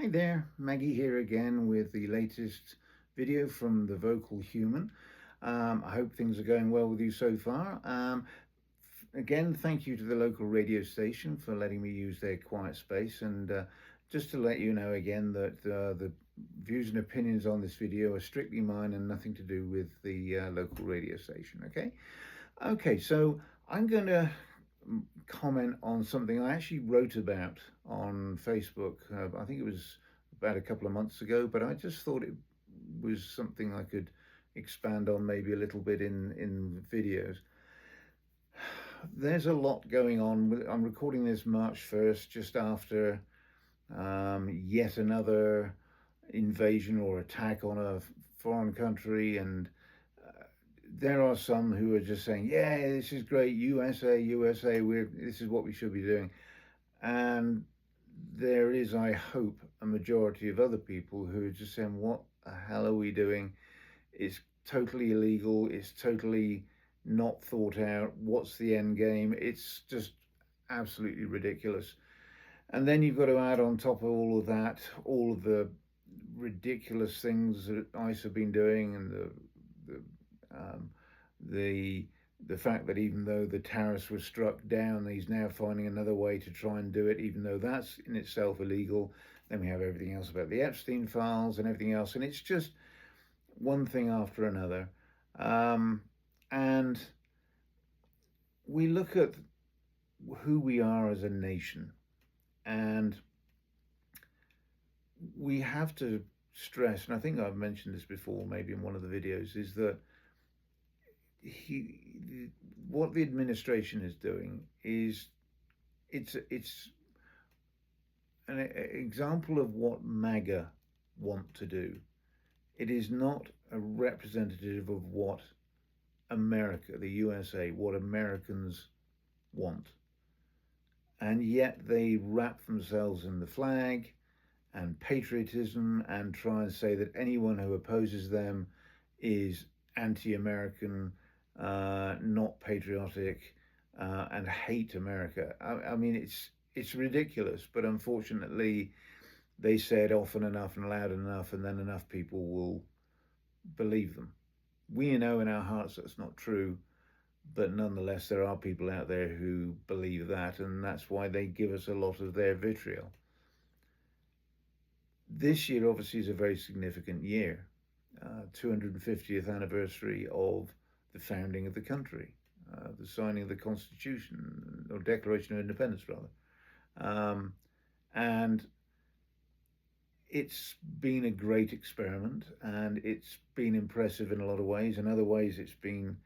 Hi there, Maggie here again with the latest video from the Vocal Human. I hope things are going well with you so far. Again, thank you to the local radio station for letting me use their quiet space. And just to let you know again that the views and opinions on this video are strictly mine and nothing to do with the local radio station, okay? Okay, so I'm going to comment on something I actually wrote about on Facebook. I think it was about a couple of months ago, but I just thought it was something I could expand on maybe a little bit in videos. There's a lot going on. I'm recording this March 1st, just after yet another invasion or attack on a foreign country, and there are some who are just saying, yeah, this is great, USA, USA, this is what we should be doing. And there is, I hope, a majority of other people who are just saying, what the hell are we doing? It's totally illegal. It's totally not thought out. What's the end game? It's just absolutely ridiculous. And then you've got to add on top of all of that, all of the ridiculous things that ICE have been doing, and um, the fact that even though the tariffs were struck down, he's now finding another way to try and do it, even though that's in itself illegal. Then we have everything else about the Epstein files and everything else, and it's just one thing after another. And we look at who we are as a nation, and we have to stress, and I think I've mentioned this before, maybe in one of the videos, is that what the administration is doing is it's an example of what MAGA want to do. It is not a representative of what America, the USA, what Americans want. And yet they wrap themselves in the flag and patriotism and try and say that anyone who opposes them is anti-American, not patriotic, and hate America. I mean, it's ridiculous, but unfortunately, they say it often enough and loud enough, and then enough people will believe them. We know in our hearts that's not true, but nonetheless, there are people out there who believe that, and that's why they give us a lot of their vitriol. This year, obviously, is a very significant year. 250th anniversary of the founding of the country, the signing of the Constitution, or Declaration of Independence, rather. And it's been a great experiment, and it's been impressive in a lot of ways. In other ways, it's been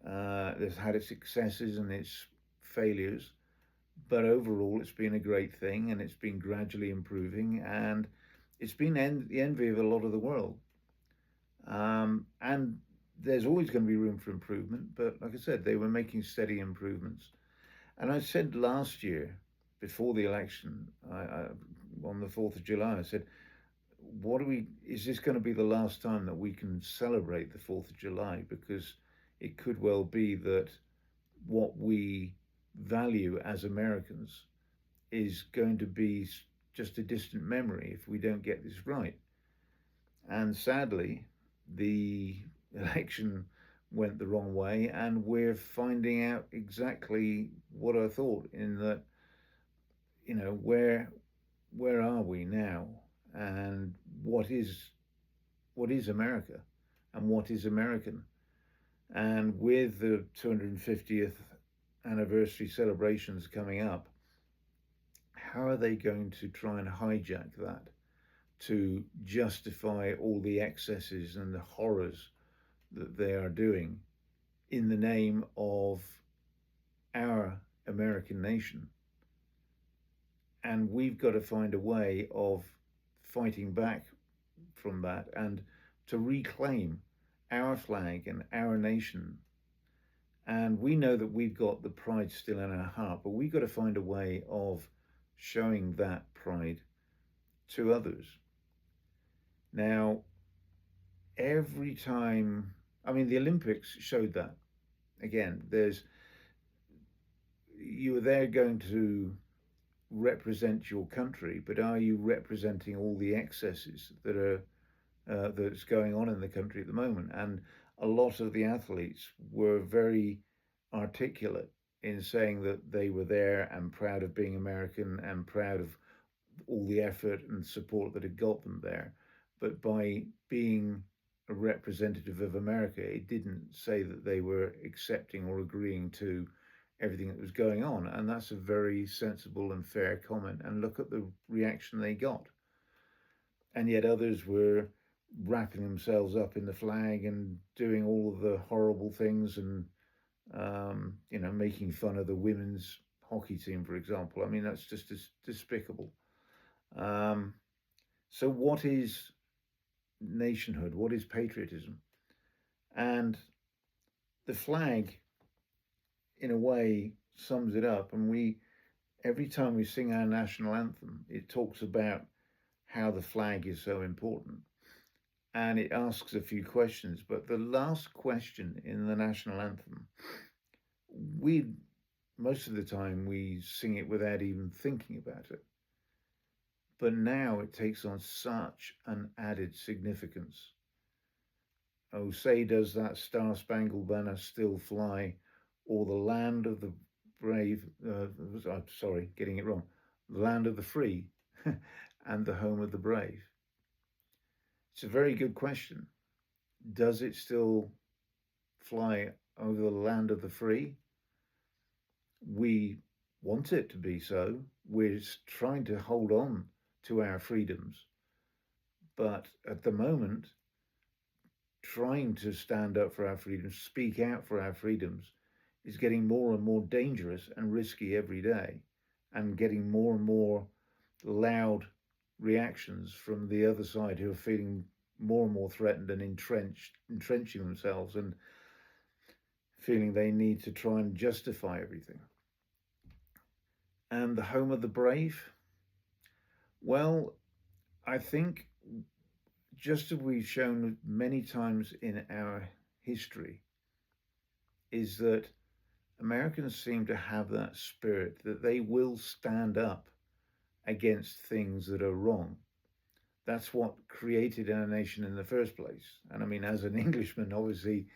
it's had its successes and its failures, but overall, it's been a great thing, and it's been gradually improving, and it's been the envy of a lot of the world. And there's always going to be room for improvement, but like I said, they were making steady improvements. And I said last year, before the election, on the 4th of July, I said, is this going to be the last time that we can celebrate the 4th of July? Because it could well be that what we value as Americans is going to be just a distant memory if we don't get this right. And sadly, the election went the wrong way, and we're finding out exactly what I thought, in that, where are we now, and what is America, and what is American? And with the 250th anniversary celebrations coming up, how are they going to try and hijack that to justify all the excesses and the horrors that they are doing in the name of our American nation? And we've got to find a way of fighting back from that and to reclaim our flag and our nation. And we know that we've got the pride still in our heart, but we've got to find a way of showing that pride to others. Now, every time, I mean, the Olympics showed that. Again, you were there going to represent your country, but are you representing all the excesses that's going on in the country at the moment? And a lot of the athletes were very articulate in saying that they were there and proud of being American and proud of all the effort and support that had got them there. But by being a representative of America, it didn't say that they were accepting or agreeing to everything that was going on. And that's a very sensible and fair comment. And look at the reaction they got. And yet others were wrapping themselves up in the flag and doing all of the horrible things and, making fun of the women's hockey team, for example. I mean, that's just despicable. Um, so, what is nationhood? What is patriotism? And the flag, in a way, sums it up. And every time we sing our national anthem, it talks about how the flag is so important. And it asks a few questions. But the last question in the national anthem, we most of the time we sing it without even thinking about it. But now it takes on such an added significance. Oh, say does that star-spangled banner still fly, or the land of the brave, sorry, getting it wrong, the land of the free and the home of the brave? It's a very good question. Does it still fly over the land of the free? We want it to be so. We're trying to hold on to our freedoms. But at the moment, trying to stand up for our freedoms, speak out for our freedoms, is getting more and more dangerous and risky every day, and getting more and more loud reactions from the other side who are feeling more and more threatened and entrenching themselves and feeling they need to try and justify everything. And the home of the brave? Well, I think just as we've shown many times in our history, is that Americans seem to have that spirit that they will stand up against things that are wrong. That's what created our nation in the first place. And I mean, as an Englishman, obviously,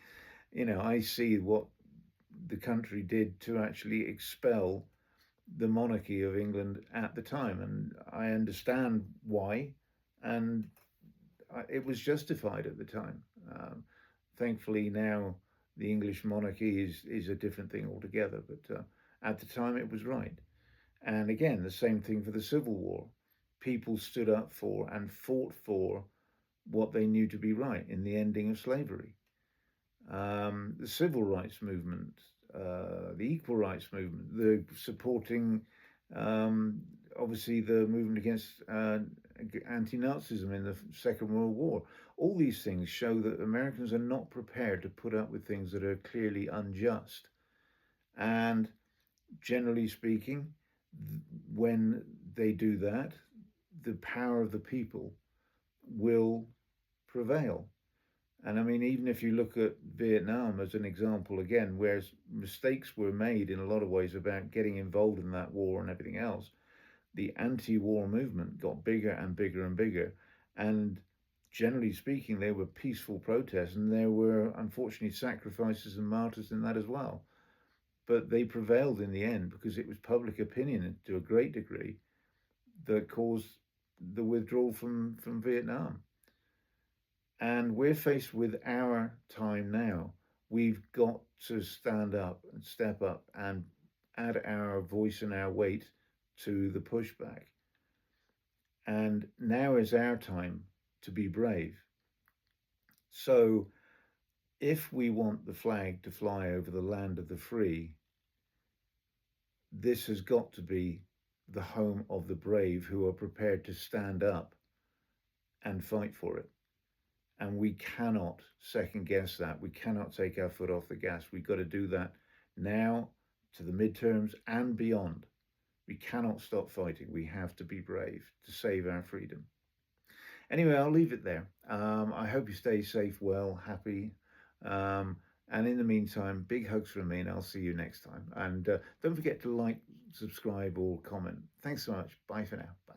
I see what the country did to actually expel the monarchy of England at the time. And I understand why. And it was justified at the time. Thankfully, now the English monarchy is a different thing altogether. But at the time, it was right. And again, the same thing for the Civil War. People stood up for and fought for what they knew to be right in the ending of slavery. The civil rights movement, the equal rights movement, the supporting, obviously, the movement against anti-Nazism in the Second World War. All these things show that Americans are not prepared to put up with things that are clearly unjust. And generally speaking, when they do that, the power of the people will prevail. And I mean, even if you look at Vietnam as an example, again, where mistakes were made in a lot of ways about getting involved in that war and everything else, the anti-war movement got bigger and bigger and bigger. And generally speaking, there were peaceful protests, and there were, unfortunately, sacrifices and martyrs in that as well. But they prevailed in the end because it was public opinion to a great degree that caused the withdrawal from Vietnam. And we're faced with our time now. We've got to stand up and step up and add our voice and our weight to the pushback. And now is our time to be brave. So if we want the flag to fly over the land of the free, this has got to be the home of the brave who are prepared to stand up and fight for it. And we cannot second guess that. We cannot take our foot off the gas. We've got to do that now to the midterms and beyond. We cannot stop fighting. We have to be brave to save our freedom. Anyway, I'll leave it there. I hope you stay safe, well, happy. And in the meantime, big hugs from me, and I'll see you next time. And don't forget to like, subscribe, or comment. Thanks so much. Bye for now.